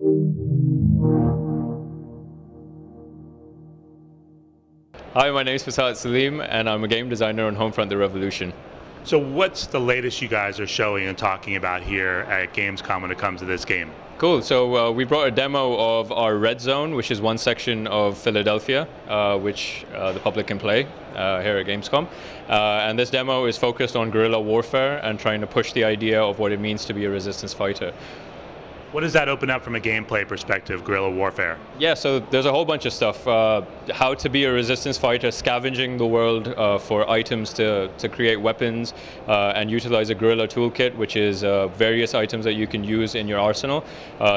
Hi, my name is Fasahat Salim, and I'm a game designer on Homefront The Revolution. So what's the latest you guys are showing and talking about here at Gamescom when it comes to this game? Cool, so we brought a demo of our Red Zone, which is one section of Philadelphia, which the public can play here at Gamescom. And this demo is focused on guerrilla warfare and trying to push the idea of what it means to be a resistance fighter. What does that open up from a gameplay perspective, guerrilla warfare? Yeah, so there's a whole bunch of stuff. How to be a resistance fighter, scavenging the world for items to create weapons, and utilize a guerrilla toolkit, which is various items that you can use in your arsenal.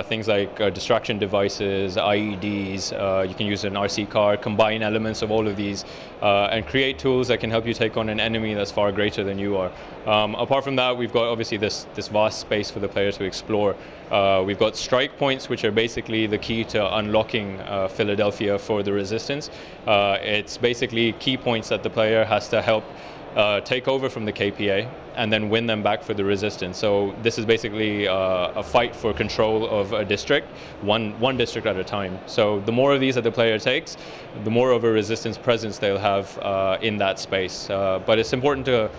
Things like distraction devices, IEDs, you can use an RC car, combine elements of all of these, and create tools that can help you take on an enemy that's far greater than you are. Apart from that, we've got obviously this vast space for the player to explore. We've got strike points, which are basically the key to unlocking Philadelphia for the resistance. It's basically key points that the player has to help take over from the KPA and then win them back for the resistance. So this is basically a fight for control of a district, one district at a time. So the more of these that the player takes, the more of a resistance presence they'll have in that space. But it's important to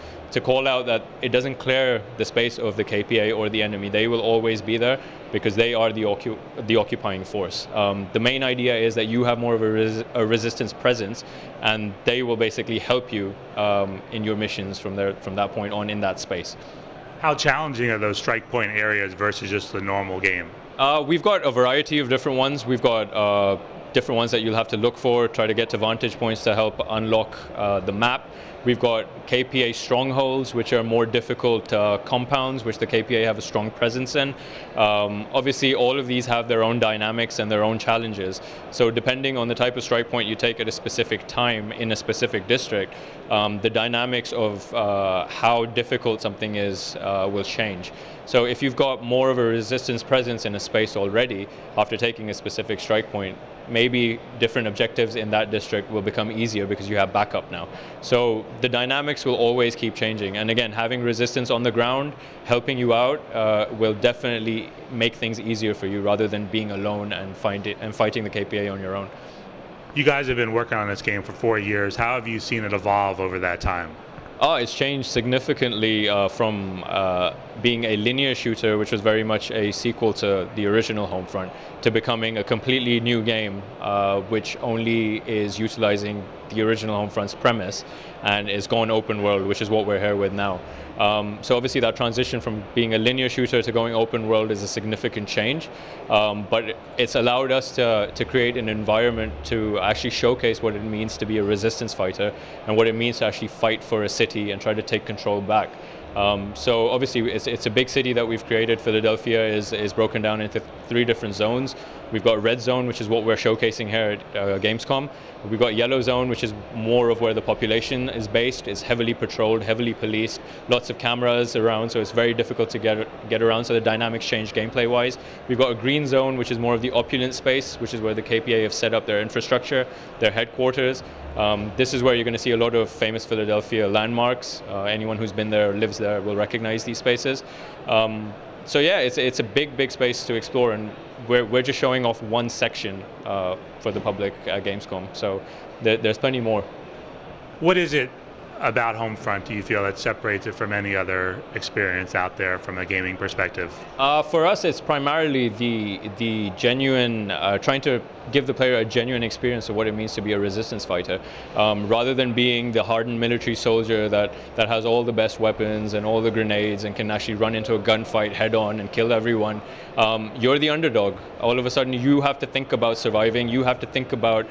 call out that it doesn't clear the space of the KPA or the enemy. They will always be there because they are the occupying force. The main idea is that you have more of a resistance presence, and they will basically help you in your missions from that point on in that space. How challenging are those strike point areas versus just the normal game? We've got a variety of different ones. We've got different ones that you'll have to look for, try to get to vantage points to help unlock the map. We've got KPA strongholds, which are more difficult compounds, which the KPA have a strong presence in. Obviously, all of these have their own dynamics and their own challenges. So depending on the type of strike point you take at a specific time in a specific district, the dynamics of how difficult something is will change. So if you've got more of a resistance presence in a space already, after taking a specific strike point, maybe different objectives in that district will become easier because you have backup now. So the dynamics will always keep changing. And again, having resistance on the ground, helping you out, will definitely make things easier for you rather than being alone and fighting the KPA on your own. You guys have been working on this game for 4 years. How have you seen it evolve over that time? It's changed significantly from being a linear shooter, which was very much a sequel to the original Homefront, to becoming a completely new game, which only is utilizing the original Homefront's premise and is going open world, which is what we're here with now. So obviously that transition from being a linear shooter to going open world is a significant change, but it's allowed us to create an environment to actually showcase what it means to be a resistance fighter and what it means to actually fight for a city and try to take control back. So obviously it's a big city that we've created. Philadelphia is broken down into 3 different zones. We've got Red Zone, which is what we're showcasing here at Gamescom. We've got Yellow Zone, which is more of where the population is based. It's heavily patrolled, heavily policed, lots of cameras around, so it's very difficult to get around, so the dynamics change gameplay-wise. We've got a Green Zone, which is more of the opulent space, which is where the KPA have set up their infrastructure, their headquarters. This is where you're going to see a lot of famous Philadelphia landmarks. Anyone who's been there or lives there will recognize these spaces. So yeah, it's a big space to explore, and we're just showing off one section for the public at Gamescom. So there's plenty more. What is it about Homefront do you feel that separates it from any other experience out there from a gaming perspective? For us, it's primarily the genuine, trying to give the player a genuine experience of what it means to be a resistance fighter, rather than being the hardened military soldier that has all the best weapons and all the grenades and can actually run into a gunfight head on and kill everyone. You're the underdog. All of a sudden you have to think about surviving. You have to think about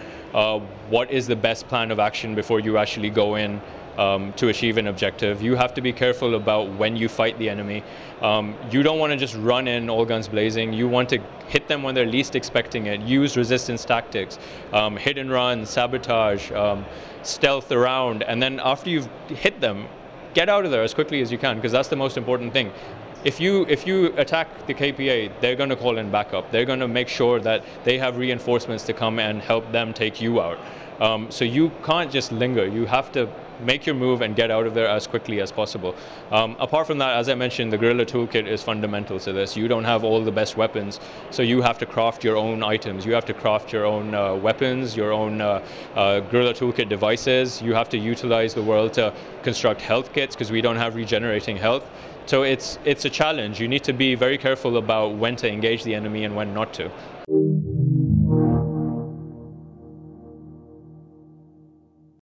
what is the best plan of action before you actually go in to achieve an objective. You have to be careful about when you fight the enemy. You don't want to just run in all guns blazing. You want to hit them when they're least expecting it. Use resistance tactics, hit and run, sabotage, stealth around, and then after you've hit them, get out of there as quickly as you can, because that's the most important thing. If you attack the KPA, they're going to call in backup. They're going to make sure that they have reinforcements to come and help them take you out. So you can't just linger. You have to make your move and get out of there as quickly as possible. Apart from that, as I mentioned, the Guerrilla Toolkit is fundamental to this. You don't have all the best weapons, so you have to craft your own items. You have to craft your own weapons, your own Guerrilla Toolkit devices. You have to utilize the world to construct health kits, because we don't have regenerating health. So it's a challenge. You need to be very careful about when to engage the enemy and when not to.